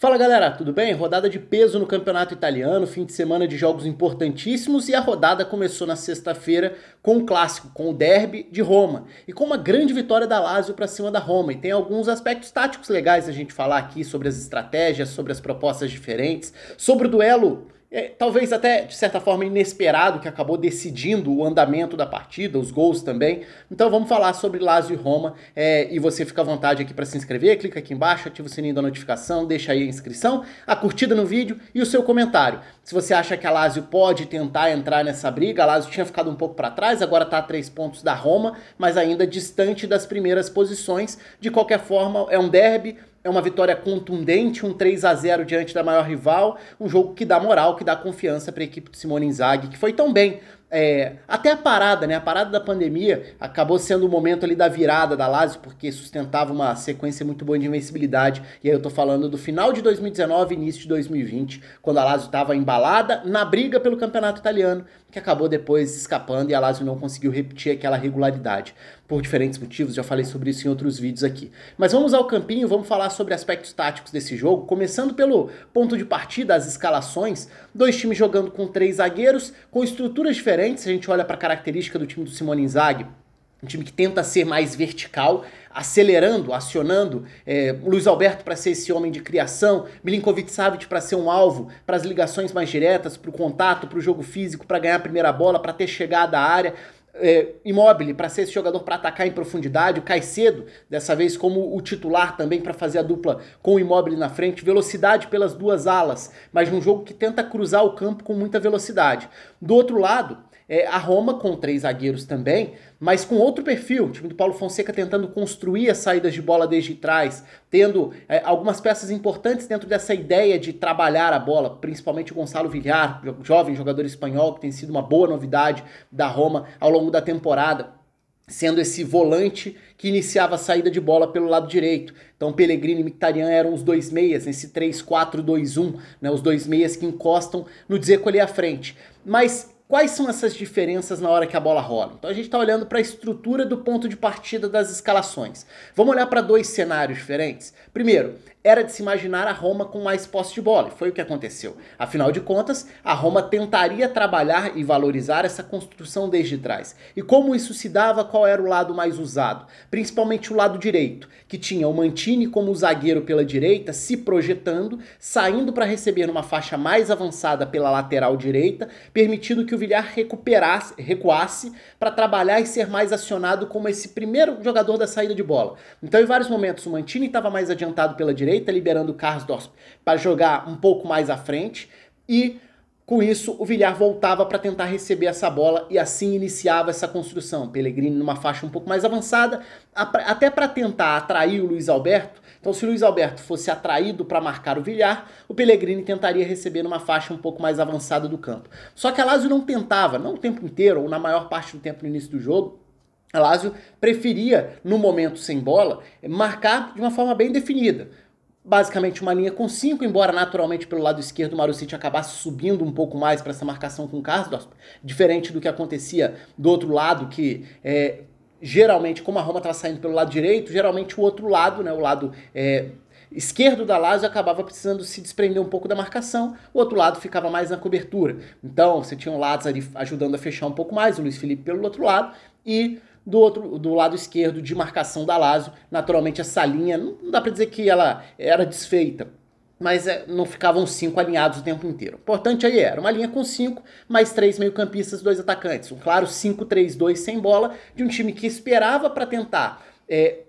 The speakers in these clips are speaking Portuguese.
Fala galera, tudo bem? Rodada de peso no campeonato italiano, fim de semana de jogos importantíssimos e a rodada começou na sexta-feira com um clássico, com o derby de Roma e com uma grande vitória da Lazio para cima da Roma. E tem alguns aspectos táticos legais a gente falar aqui sobre as estratégias, sobre as propostas diferentes, sobre o duelo talvez até de certa forma inesperado, que acabou decidindo o andamento da partida, os gols também. Então vamos falar sobre Lazio e Roma, e você fica à vontade aqui para se inscrever, clica aqui embaixo, ativa o sininho da notificação, deixa aí a inscrição, a curtida no vídeo e o seu comentário. Se você acha que a Lazio pode tentar entrar nessa briga, a Lazio tinha ficado um pouco para trás, agora está a 3 pontos da Roma, mas ainda distante das primeiras posições. De qualquer forma, é um derby, é uma vitória contundente, um 3-0 diante da maior rival, um jogo que dá moral, que dá confiança para a equipe de Simone Inzaghi, que foi tão bem. Até a parada, né? A parada da pandemia acabou sendo o momento ali da virada da Lazio, porque sustentava uma sequência muito boa de invencibilidade. E aí eu tô falando do final de 2019 e início de 2020, quando a Lazio estava embalada na briga pelo campeonato italiano, que acabou depois escapando e a Lazio não conseguiu repetir aquela regularidade. Por diferentes motivos, já falei sobre isso em outros vídeos aqui. Mas vamos ao campinho, vamos falar sobre aspectos táticos desse jogo, começando pelo ponto de partida, as escalações. Dois times jogando com 3 zagueiros, com estruturas diferentes. Se a gente olha para a característica do time do Simone Inzaghi, um time que tenta ser mais vertical, acelerando, acionando Luiz Alberto para ser esse homem de criação, Milinkovic-Savic para ser um alvo, para as ligações mais diretas, para o contato, para o jogo físico, para ganhar a primeira bola, para ter chegada à área. Immobile para ser esse jogador para atacar em profundidade, o Caicedo dessa vez como o titular também para fazer a dupla com o Immobile na frente, velocidade pelas duas alas, mas num jogo que tenta cruzar o campo com muita velocidade. Do outro lado, a Roma com 3 zagueiros também, mas com outro perfil, o time do Paulo Fonseca tentando construir as saídas de bola desde trás, tendo algumas peças importantes dentro dessa ideia de trabalhar a bola, principalmente o Gonçalo Villar, jovem jogador espanhol, que tem sido uma boa novidade da Roma ao longo da temporada, sendo esse volante que iniciava a saída de bola pelo lado direito. Então Pellegrini e Mkhitaryan eram os dois meias, nesse 3-4-2-1, né, os dois meias que encostam no Dzeko ali à frente. Mas quais são essas diferenças na hora que a bola rola? Então a gente está olhando para a estrutura do ponto de partida das escalações. Vamos olhar para 2 cenários diferentes? Primeiro, era de se imaginar a Roma com mais posse de bola, e foi o que aconteceu. Afinal de contas, a Roma tentaria trabalhar e valorizar essa construção desde trás. E como isso se dava, qual era o lado mais usado? Principalmente o lado direito, que tinha o Mantini como zagueiro pela direita, se projetando, saindo para receber numa faixa mais avançada pela lateral direita, permitindo que o Villar recuasse para trabalhar e ser mais acionado como esse primeiro jogador da saída de bola. Então, em vários momentos, o Mantini estava mais adiantado pela direita, liberando o Karsdorp para jogar um pouco mais à frente, e com isso o Villar voltava para tentar receber essa bola e assim iniciava essa construção. Pellegrini numa faixa um pouco mais avançada, até para tentar atrair o Luiz Alberto. Então, se o Luiz Alberto fosse atraído para marcar o Villar, o Pellegrini tentaria receber numa faixa um pouco mais avançada do campo. Só que a Lazio não tentava, não o tempo inteiro, ou na maior parte do tempo no início do jogo. A Lazio preferia, no momento sem bola, marcar de uma forma bem definida. Basicamente uma linha com 5, embora naturalmente pelo lado esquerdo o Marusic acabasse subindo um pouco mais para essa marcação com o Karsdorp, diferente do que acontecia do outro lado, que geralmente, como a Roma estava saindo pelo lado direito, geralmente o outro lado, né, o lado esquerdo da Lazio acabava precisando se desprender um pouco da marcação, o outro lado ficava mais na cobertura. Então você tinha o Lazzari ajudando a fechar um pouco mais, o Luiz Felipe pelo outro lado, e do lado esquerdo de marcação da Lazio, naturalmente essa linha, não dá para dizer que ela era desfeita, mas não ficavam 5 alinhados o tempo inteiro. O importante aí era uma linha com 5, mais 3 meio-campistas, 2 atacantes. Um claro 5-3-2 sem bola, de um time que esperava para tentar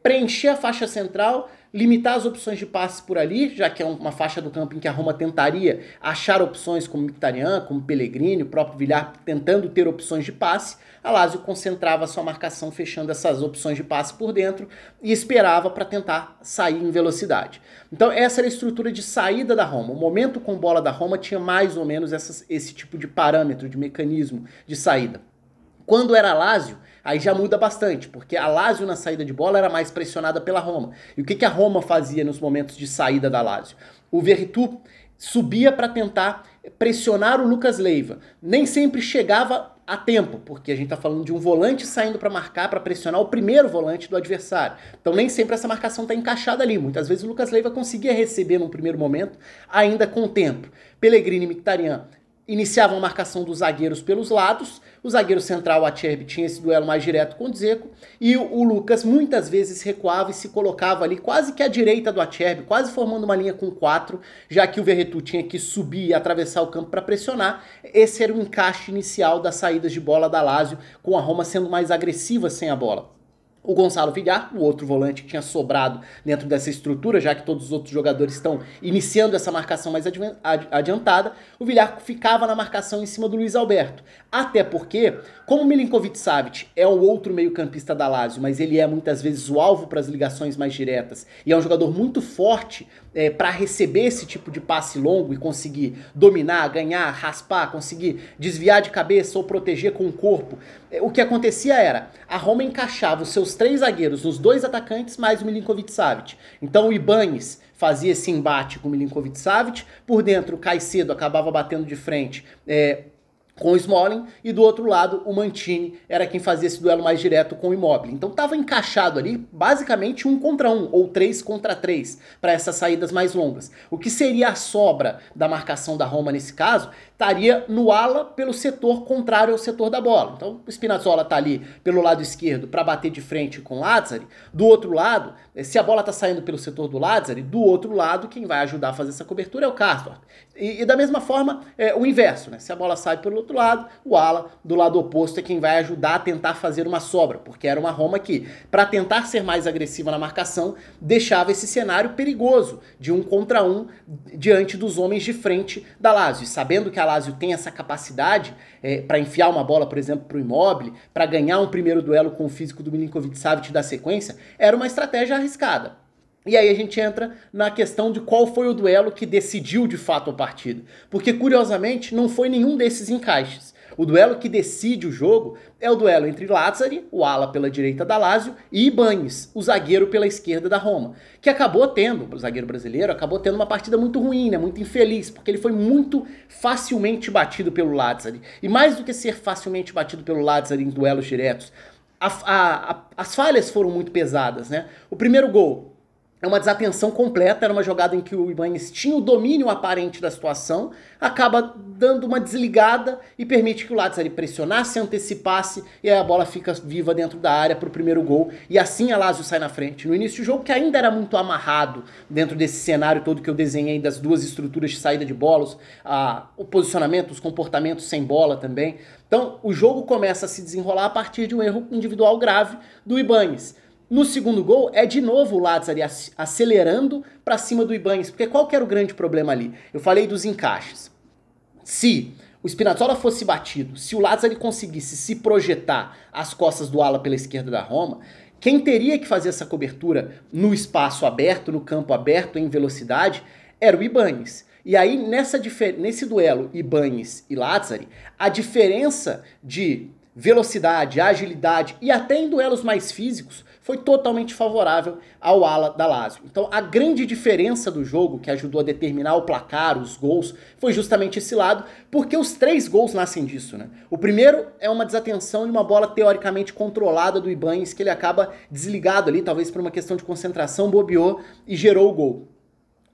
preencher a faixa central, limitar as opções de passe por ali, já que é uma faixa do campo em que a Roma tentaria achar opções como Mkhitaryan, como Pellegrini, o próprio Villar tentando ter opções de passe. A Lazio concentrava sua marcação fechando essas opções de passe por dentro e esperava para tentar sair em velocidade. Então essa era a estrutura de saída da Roma. O momento com bola da Roma tinha mais ou menos esse tipo de parâmetro, de mecanismo de saída. Quando era a Lazio, aí já muda bastante, porque a Lazio na saída de bola era mais pressionada pela Roma. E o que a Roma fazia nos momentos de saída da Lazio? O Veretout subia para tentar pressionar o Lucas Leiva. Nem sempre chegava a tempo, porque a gente está falando de um volante saindo para marcar, para pressionar o primeiro volante do adversário. Então nem sempre essa marcação está encaixada ali. Muitas vezes o Lucas Leiva conseguia receber num primeiro momento, ainda com o tempo. Pellegrini e Mkhitaryan iniciavam a marcação dos zagueiros pelos lados, o zagueiro central, o Acerbi, tinha esse duelo mais direto com o Dzeko, e o Lucas muitas vezes recuava e se colocava ali quase que à direita do Acerbi, quase formando uma linha com 4, já que o Verretou tinha que subir e atravessar o campo para pressionar. Esse era o encaixe inicial das saídas de bola da Lazio, com a Roma sendo mais agressiva sem a bola. O Gonçalo Villar, o outro volante que tinha sobrado dentro dessa estrutura, já que todos os outros jogadores estão iniciando essa marcação mais adiantada, o Villar ficava na marcação em cima do Luiz Alberto. Até porque, como o Milinkovic-Savic é o outro meio-campista da Lazio, mas ele é muitas vezes o alvo para as ligações mais diretas, e é um jogador muito forte para receber esse tipo de passe longo e conseguir dominar, ganhar, raspar, conseguir desviar de cabeça ou proteger com o corpo. O que acontecia era, a Roma encaixava os seus 3 zagueiros nos 2 atacantes mais o Milinkovic-Savic. Então o Ibañez fazia esse embate com o Milinkovic-Savic, por dentro o Caicedo acabava batendo de frente com o Smalling, e do outro lado o Mancini era quem fazia esse duelo mais direto com o Immobile. Então estava encaixado ali basicamente 1 contra 1 ou 3 contra 3 para essas saídas mais longas. O que seria a sobra da marcação da Roma nesse caso estaria no ala pelo setor contrário ao setor da bola. Então o Spinazzola está ali pelo lado esquerdo para bater de frente com o Lazzari. Do outro lado, se a bola está saindo pelo setor do Lazzari, do outro lado quem vai ajudar a fazer essa cobertura é o Karsdorp. E da mesma forma, o inverso, né? Se a bola sai pelo outro lado, o ala do lado oposto é quem vai ajudar a tentar fazer uma sobra, porque era uma Roma que, para tentar ser mais agressiva na marcação, deixava esse cenário perigoso de 1 contra 1 diante dos homens de frente da Lazio. E sabendo que a Lazio tem essa capacidade para enfiar uma bola, por exemplo, para o Immobile, para ganhar um primeiro duelo com o físico do Milinkovic-Savic da sequência, era uma estratégia arriscada. E aí a gente entra na questão de qual foi o duelo que decidiu de fato a partida. Porque, curiosamente, não foi nenhum desses encaixes. O duelo que decide o jogo é o duelo entre Lazzari, o ala pela direita da Lazio, e Ibañez, o zagueiro pela esquerda da Roma. Que acabou tendo, o zagueiro brasileiro, acabou tendo uma partida muito ruim, né, muito infeliz, porque ele foi muito facilmente batido pelo Lazzari. E mais do que ser facilmente batido pelo Lazzari em duelos diretos, as falhas foram muito pesadas, né? O primeiro gol é uma desatenção completa, era uma jogada em que o Ibañez tinha o domínio aparente da situação, acaba dando uma desligada e permite que o Lazzari pressionasse, antecipasse, e aí a bola fica viva dentro da área para o primeiro gol, e assim a Lazio sai na frente. No início do jogo, que ainda era muito amarrado dentro desse cenário todo que eu desenhei das duas estruturas de saída de bolas, o posicionamento, os comportamentos sem bola também. Então o jogo começa a se desenrolar a partir de um erro individual grave do Ibañez. No segundo gol, é de novo o Lazzari acelerando para cima do Ibañez, porque qual que era o grande problema ali? Eu falei dos encaixes. Se o Spinazzola fosse batido, se o Lazzari conseguisse se projetar às costas do ala pela esquerda da Roma, quem teria que fazer essa cobertura no espaço aberto, no campo aberto, em velocidade, era o Ibañez. E aí, nesse duelo Ibañez e Lazzari, a diferença de velocidade, agilidade e até em duelos mais físicos foi totalmente favorável ao ala da Lazio. Então a grande diferença do jogo que ajudou a determinar o placar, os gols, foi justamente esse lado, porque os 3 gols nascem disso, né? O primeiro é uma desatenção e uma bola teoricamente controlada do Ibañez, que ele acaba desligado ali, talvez por uma questão de concentração, bobeou e gerou o gol.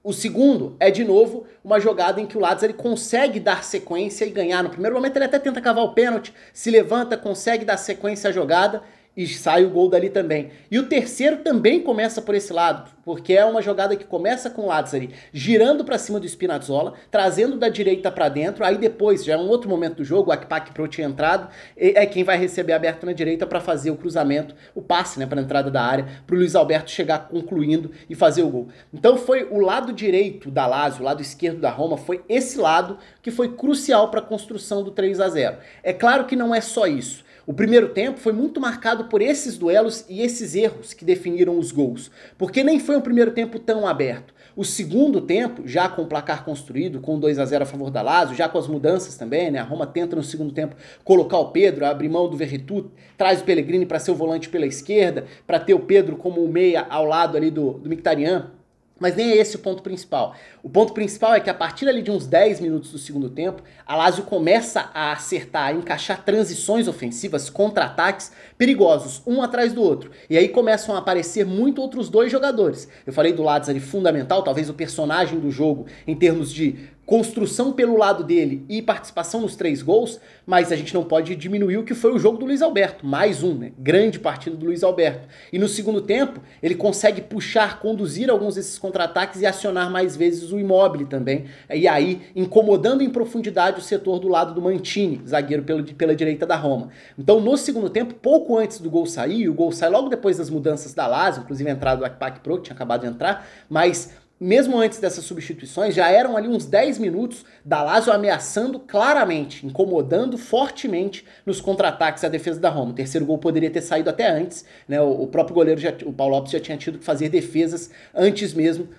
O segundo é, de novo, uma jogada em que o Lazzari consegue dar sequência e ganhar. No primeiro momento ele até tenta cavar o pênalti, se levanta, consegue dar sequência à jogada e sai o gol dali também. E o terceiro também começa por esse lado, porque é uma jogada que começa com o Lazzari girando para cima do Spinazzola, trazendo da direita para dentro, aí depois, já é um outro momento do jogo, o Akpak Pro tinha entrado, é quem vai receber aberto na direita para fazer o cruzamento, o passe, né, para a entrada da área, para o Luiz Alberto chegar concluindo e fazer o gol. Então foi o lado direito da Lazio, o lado esquerdo da Roma, foi esse lado que foi crucial para a construção do 3-0. É claro que não é só isso. O primeiro tempo foi muito marcado por esses duelos e esses erros que definiram os gols, porque nem foi um primeiro tempo tão aberto. O segundo tempo, já com o placar construído, com 2-0 a favor da Lazio, já com as mudanças também, né? A Roma tenta no segundo tempo colocar o Pedro, abrir mão do Verretou, traz o Pellegrini para ser o volante pela esquerda, para ter o Pedro como o meia ao lado ali do Mkhitaryan. Mas nem é esse o ponto principal. O ponto principal é que a partir ali de uns 10 minutos do segundo tempo, a Lazio começa a acertar, a encaixar transições ofensivas, contra-ataques perigosos, um atrás do outro. E aí começam a aparecer muito outros dois jogadores. Eu falei do Lazzari fundamental, talvez o personagem do jogo em termos de construção pelo lado dele e participação nos 3 gols, mas a gente não pode diminuir o que foi o jogo do Luiz Alberto, mais um, né? Grande partida do Luiz Alberto. E no segundo tempo, ele consegue puxar, conduzir alguns desses contra-ataques e acionar mais vezes o Immobile também, e aí incomodando em profundidade o setor do lado do Mancini, zagueiro pela direita da Roma. Então no segundo tempo, pouco antes do gol sair, o gol sai logo depois das mudanças da Lazio, inclusive a entrada do Akpak Pro, que tinha acabado de entrar, mas mesmo antes dessas substituições, já eram ali uns 10 minutos da Lazio ameaçando claramente, incomodando fortemente nos contra-ataques a defesa da Roma. O terceiro gol poderia ter saído até antes, né? O próprio goleiro, o Paulo Lopes, já tinha tido que fazer defesas antes mesmo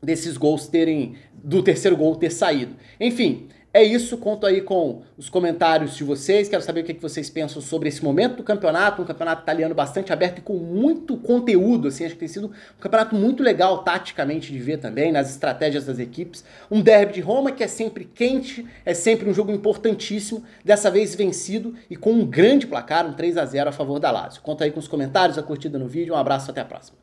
desses gols do terceiro gol ter saído. Enfim, é isso, conto aí com os comentários de vocês, quero saber o que vocês pensam sobre esse momento do campeonato, um campeonato italiano bastante aberto e com muito conteúdo, assim, acho que tem sido um campeonato muito legal taticamente de ver também, nas estratégias das equipes, um derby de Roma que é sempre quente, é sempre um jogo importantíssimo, dessa vez vencido e com um grande placar, um 3-0 a favor da Lazio. Conto aí com os comentários, a curtida no vídeo, um abraço, até a próxima.